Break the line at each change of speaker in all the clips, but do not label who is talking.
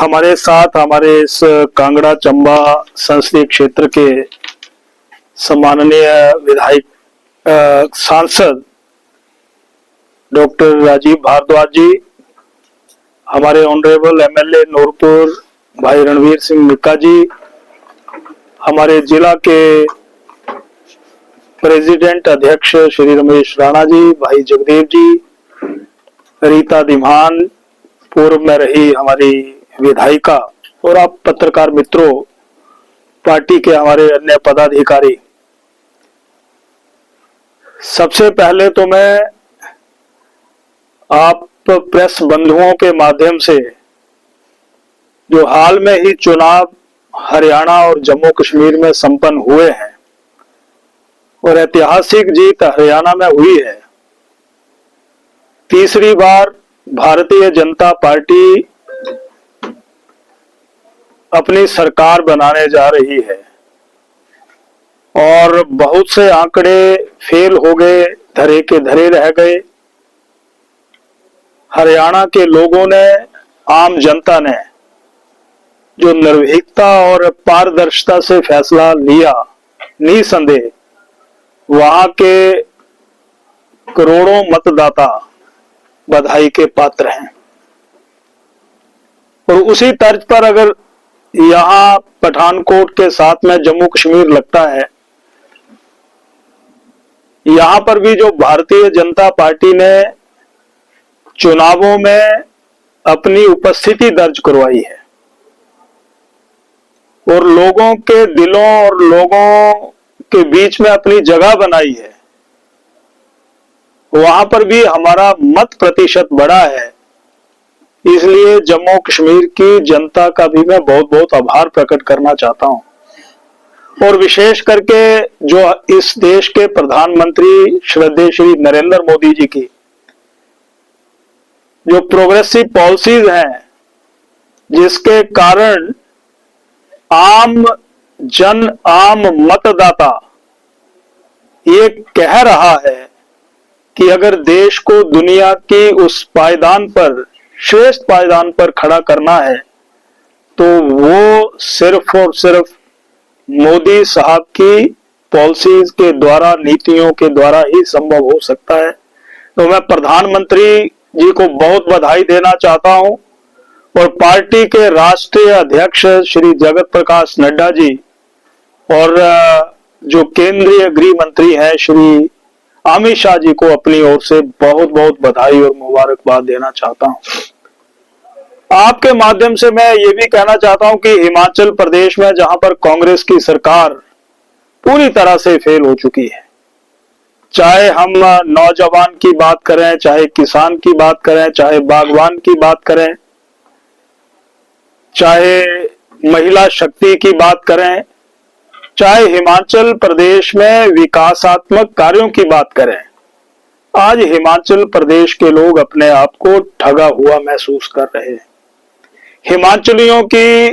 हमारे साथ हमारे इस कांगड़ा चंबा संसदीय क्षेत्र के सम्माननीय विधायक सांसद डॉक्टर राजीव भारद्वाज जी, हमारे ऑनरेबल एमएलए नूरपुर भाई रणवीर सिंह मिक्का जी, हमारे जिला के प्रेसिडेंट अध्यक्ष श्री रमेश राणा जी, भाई जगदेव जी, रीता दिमान, पूर्व में रही हमारी विधायिका, और आप पत्रकार मित्रों, पार्टी के हमारे अन्य पदाधिकारी, सबसे पहले तो मैं आप प्रेस बंधुओं के माध्यम से जो हाल में ही चुनाव हरियाणा और जम्मू कश्मीर में संपन्न हुए हैं और ऐतिहासिक जीत हरियाणा में हुई है, तीसरी बार भारतीय जनता पार्टी अपनी सरकार बनाने जा रही है और बहुत से आंकड़े फेल हो गए, धरे के धरे रह गए। हरियाणा के लोगों ने, आम जनता ने जो निर्भीकता और पारदर्शिता से फैसला लिया, निसंदेह वहां के करोड़ों मतदाता बधाई के पात्र हैं। और उसी तर्ज पर अगर यहां पठानकोट के साथ में जम्मू कश्मीर लगता है, यहां पर भी जो भारतीय जनता पार्टी ने चुनावों में अपनी उपस्थिति दर्ज करवाई है और लोगों के दिलों और लोगों के बीच में अपनी जगह बनाई है, वहां पर भी हमारा मत प्रतिशत बढ़ा है। इसलिए जम्मू कश्मीर की जनता का भी मैं बहुत बहुत आभार प्रकट करना चाहता हूं। और विशेष करके जो इस देश के प्रधानमंत्री श्रद्धेय श्री नरेंद्र मोदी जी की जो प्रोग्रेसिव पॉलिसीज हैं, जिसके कारण आम जन, आम मतदाता ये कह रहा है कि अगर देश को दुनिया की उस पायदान पर, श्रेष्ठ पायदान पर खड़ा करना है तो वो सिर्फ और सिर्फ मोदी साहब की पॉलिसीज के द्वारा, नीतियों के द्वारा ही संभव हो सकता है। तो मैं प्रधानमंत्री जी को बहुत बधाई देना चाहता हूं और पार्टी के राष्ट्रीय अध्यक्ष श्री जगत प्रकाश नड्डा जी और जो केंद्रीय गृह मंत्री हैं श्री अमित शाह जी को अपनी ओर से बहुत बहुत बधाई और मुबारकबाद देना चाहता हूं। आपके माध्यम से मैं ये भी कहना चाहता हूं कि हिमाचल प्रदेश में जहां पर कांग्रेस की सरकार पूरी तरह से फेल हो चुकी है, चाहे हम नौजवान की बात करें, चाहे किसान की बात करें, चाहे बागवान की बात करें, चाहे महिला शक्ति की बात करें, चाहे हिमाचल प्रदेश में विकासात्मक कार्यों की बात करें, आज हिमाचल प्रदेश के लोग अपने आप को ठगा हुआ महसूस कर रहे हैं। हिमाचलियों की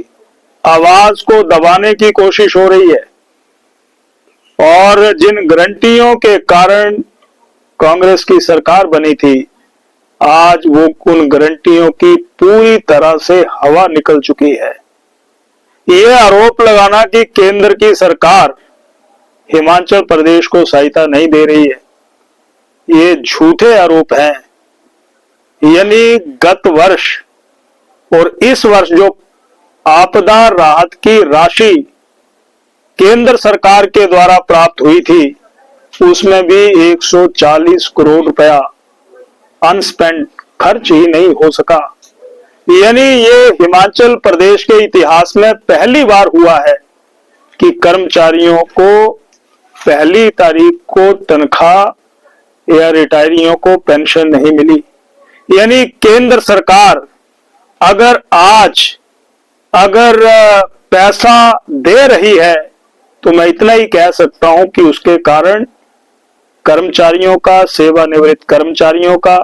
आवाज को दबाने की कोशिश हो रही है और जिन गारंटियों के कारण कांग्रेस की सरकार बनी थी, आज वो उन गारंटियों की पूरी तरह से हवा निकल चुकी है। ये आरोप लगाना कि केंद्र की सरकार हिमाचल प्रदेश को सहायता नहीं दे रही है, ये झूठे आरोप हैं। यानी गत वर्ष और इस वर्ष जो आपदा राहत की राशि केंद्र सरकार के द्वारा प्राप्त हुई थी, उसमें भी 140 करोड़ रुपया अनस्पेंड खर्च ही नहीं हो सका। यानी ये हिमाचल प्रदेश के इतिहास में पहली बार हुआ है कि कर्मचारियों को पहली तारीख को तनख्वाह या रिटायरियों को पेंशन नहीं मिली। यानी केंद्र सरकार अगर पैसा दे रही है तो मैं इतना ही कह सकता हूं कि उसके कारण कर्मचारियों का, सेवानिवृत्त कर्मचारियों का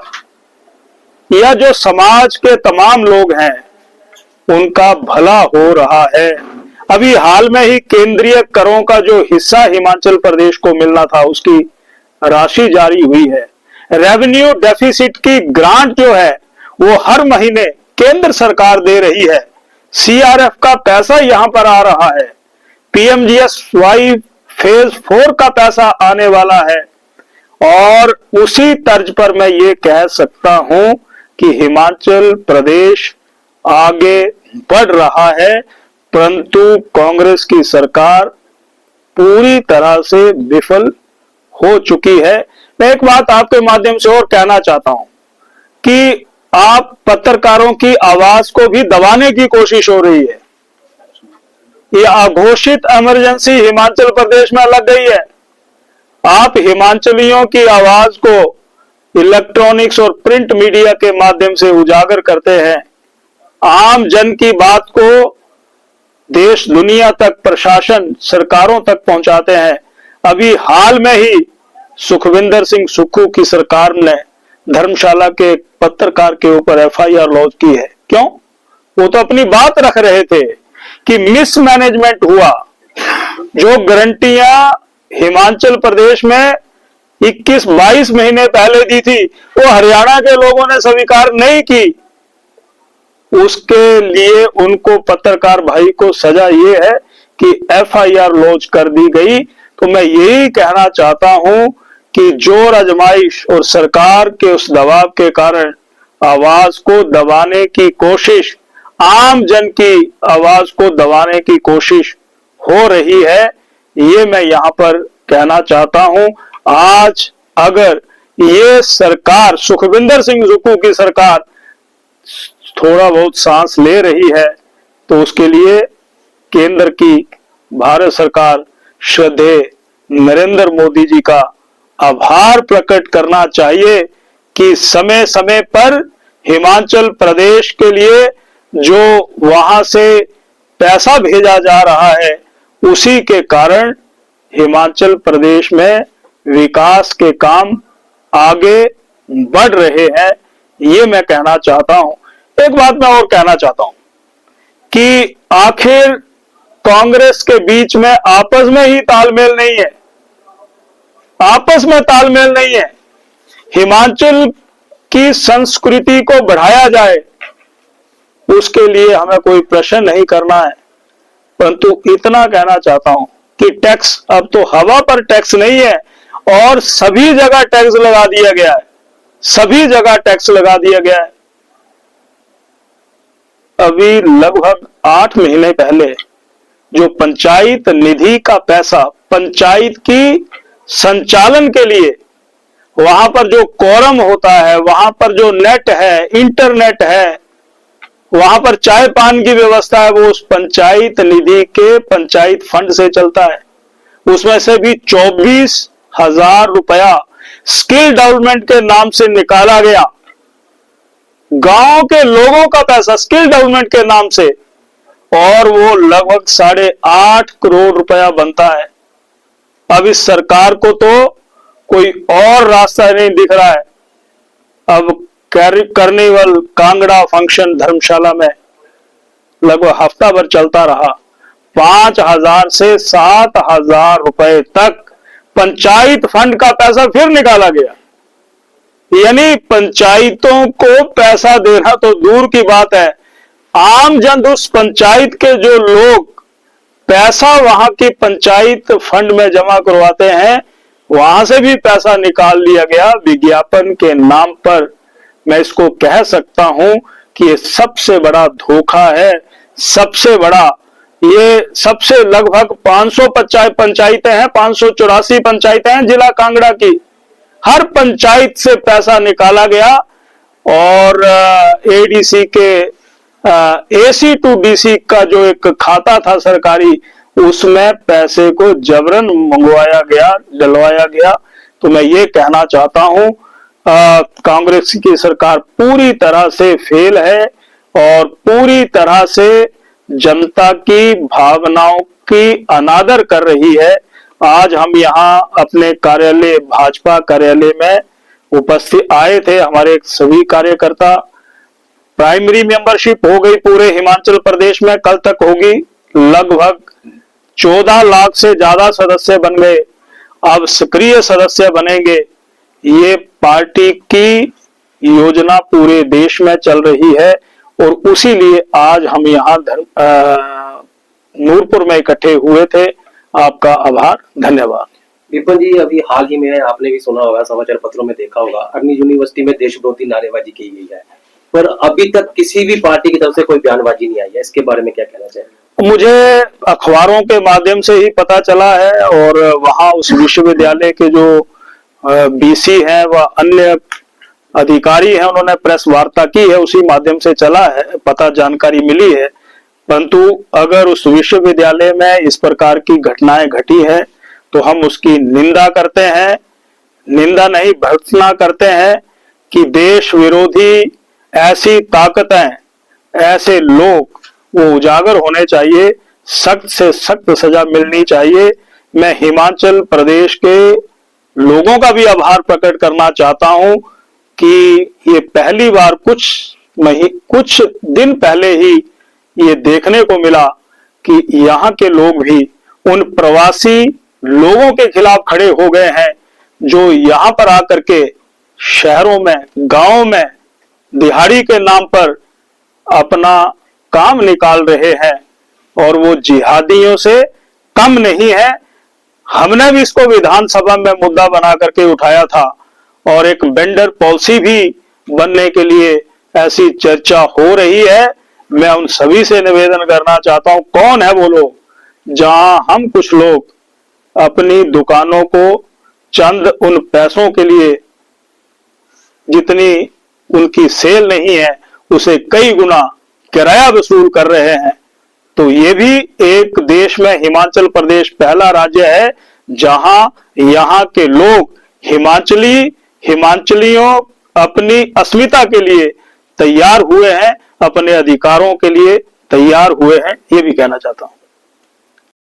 या जो समाज के तमाम लोग हैं उनका भला हो रहा है। अभी हाल में ही केंद्रीय करों का जो हिस्सा हिमाचल प्रदेश को मिलना था, उसकी राशि जारी हुई है। रेवेन्यू डेफिसिट की ग्रांट जो है वो हर महीने केंद्र सरकार दे रही है, सीआरएफ का पैसा यहां पर आ रहा है, पीएमजीएसवाई फेज 4 का पैसा आने वाला है। और उसी तर्ज पर मैं ये कह सकता हूं कि हिमाचल प्रदेश आगे बढ़ रहा है, परंतु कांग्रेस की सरकार पूरी तरह से विफल हो चुकी है। मैं एक बात आपके माध्यम से और कहना चाहता हूं कि आप पत्रकारों की आवाज को भी दबाने की कोशिश हो रही है। यह अघोषित इमरजेंसी हिमाचल प्रदेश में लग गई है। आप हिमाचलियों की आवाज को इलेक्ट्रॉनिक्स और प्रिंट मीडिया के माध्यम से उजागर करते हैं, आम जन की बात को देश दुनिया तक, प्रशासन, सरकारों तक पहुंचाते हैं। अभी हाल में ही सुखविंदर सिंह सुक्खू की सरकार ने धर्मशाला के पत्रकार के ऊपर एफआईआर लॉन्च की है। क्यों? वो तो अपनी बात रख रहे थे कि मिसमैनेजमेंट हुआ। जो गारंटियां हिमाचल प्रदेश में 21-22 महीने पहले दी थी, वो हरियाणा के लोगों ने स्वीकार नहीं की। उसके लिए उनको, पत्रकार भाई को सजा ये है कि एफआईआर लॉन्च कर दी गई। तो मैं यही कहना चाहता हूं कि जोर आजमाइश और सरकार के उस दबाव के कारण आवाज को दबाने की कोशिश, आम जन की आवाज को दबाने की कोशिश हो रही है, ये मैं यहां पर कहना चाहता हूं। आज अगर ये सरकार, सुखविंदर सिंह सुक्खू की सरकार थोड़ा बहुत सांस ले रही है, तो उसके लिए केंद्र की भारत सरकार, श्रद्धेय नरेंद्र मोदी जी का आभार प्रकट करना चाहिए कि समय समय पर हिमाचल प्रदेश के लिए जो वहां से पैसा भेजा जा रहा है, उसी के कारण हिमाचल प्रदेश में विकास के काम आगे बढ़ रहे हैं। ये मैं कहना चाहता हूं। एक बात मैं और कहना चाहता हूं कि आखिर कांग्रेस के बीच में आपस में ही तालमेल नहीं है, आपस में तालमेल नहीं है। हिमाचल की संस्कृति को बढ़ाया जाए, उसके लिए हमें कोई प्रश्न नहीं करना है, परंतु इतना कहना चाहता हूं कि टैक्स, अब तो हवा पर टैक्स नहीं है और सभी जगह टैक्स लगा दिया गया है, सभी जगह टैक्स लगा दिया गया है। अभी लगभग 8 महीने पहले जो पंचायत निधि का पैसा पंचायत की संचालन के लिए, वहां पर जो कोरम होता है, वहां पर जो नेट है, इंटरनेट है, वहां पर चाय पान की व्यवस्था है, वो उस पंचायत निधि के पंचायत फंड से चलता है। उसमें से भी 24,000 रुपया स्किल डेवलपमेंट के नाम से निकाला गया। गांव के लोगों का पैसा स्किल डेवलपमेंट के नाम से, और वो लगभग 8.5 करोड़ रुपया बनता है। अब इस सरकार को तो कोई और रास्ता नहीं दिख रहा है। अब कार्निवल कांगड़ा फंक्शन धर्मशाला में लगभग हफ्ता भर चलता रहा। 5,000 से 7,000 रुपए तक पंचायत फंड का पैसा फिर निकाला गया। यानी पंचायतों को पैसा देना तो दूर की बात है, आम जन उस पंचायत के जो लोग पैसा वहां की पंचायत फंड में जमा करवाते हैं, वहां से भी पैसा निकाल लिया गया विज्ञापन के नाम पर। मैं इसको कह सकता हूं कि ये सबसे बड़ा धोखा है, सबसे बड़ा, ये सबसे लगभग 500 पंचायतें हैं, 584 पंचायतें हैं जिला कांगड़ा की। हर पंचायत से पैसा निकाला गया और एडीसी के एसी टू डीसी का जो एक खाता था सरकारी, उसमें पैसे को जबरन मंगवाया गया, डलवाया गया। तो मैं ये कहना चाहता हूं, कांग्रेस की सरकार पूरी तरह से फेल है और पूरी तरह से जनता की भावनाओं की अनादर कर रही है। आज हम यहाँ अपने कार्यालय, भाजपा कार्यालय में उपस्थित आए थे, हमारे सभी कार्यकर्ता। प्राइमरी मेंबरशिप हो गई पूरे हिमाचल प्रदेश में, कल तक होगी। लगभग 14 लाख से ज्यादा सदस्य बन गए, अब सक्रिय सदस्य बनेंगे। ये पार्टी की योजना पूरे देश में चल रही है और उसी लिए आज हम यहाँ नूरपुर में इकट्ठे हुए थे। आपका आभार, धन्यवाद।
विपिन जी, अभी हाल ही में आपने भी सुना होगा, समाचार पत्रों में देखा होगा, अग्नि यूनिवर्सिटी में देशविरोधी नारेबाजी की गई है, पर अभी तक किसी भी पार्टी की तरफ से कोई बयानबाजी नहीं आई है। इसके बारे में क्या कहना चाहिए?
मुझे अखबारों के माध्यम से ही पता चला है और वहां उस विश्वविद्यालय के जो बीसी हैं व अन्य अधिकारी हैं, उन्होंने प्रेस वार्ता की है, उसी माध्यम से चला है, पता जानकारी मिली है। परंतु अगर उस विश्वविद्यालय में इस प्रकार की घटनाएं घटी है तो हम उसकी निंदा करते हैं, निंदा नहीं भर्त्सना करते हैं कि देश विरोधी ऐसी ताकतें, ऐसे लोग वो उजागर होने चाहिए, सख्त से सख्त सजा मिलनी चाहिए। मैं हिमाचल प्रदेश के लोगों का भी आभार प्रकट करना चाहता हूं कि ये पहली बार कुछ दिन पहले ही ये देखने को मिला कि यहाँ के लोग भी उन प्रवासी लोगों के खिलाफ खड़े हो गए हैं जो यहाँ पर आकर के शहरों में, गांवों में दिहाड़ी के नाम पर अपना काम निकाल रहे हैं और वो जिहादियों से कम नहीं है। हमने भी इसको विधानसभा में मुद्दा बना करके उठाया था और एक वेंडर पॉलिसी भी बनने के लिए ऐसी चर्चा हो रही है। मैं उन सभी से निवेदन करना चाहता हूं, कौन है वो लोग जहां हम कुछ लोग अपनी दुकानों को चंद उन पैसों के लिए, जितनी उनकी सेल नहीं है, उसे कई गुना किराया वसूल कर रहे हैं। तो ये भी एक देश में हिमाचल प्रदेश पहला राज्य है जहां यहाँ के लोग हिमाचलियों अपनी अस्मिता के लिए तैयार हुए हैं, अपने अधिकारों के लिए तैयार हुए हैं, ये भी कहना चाहता हूं।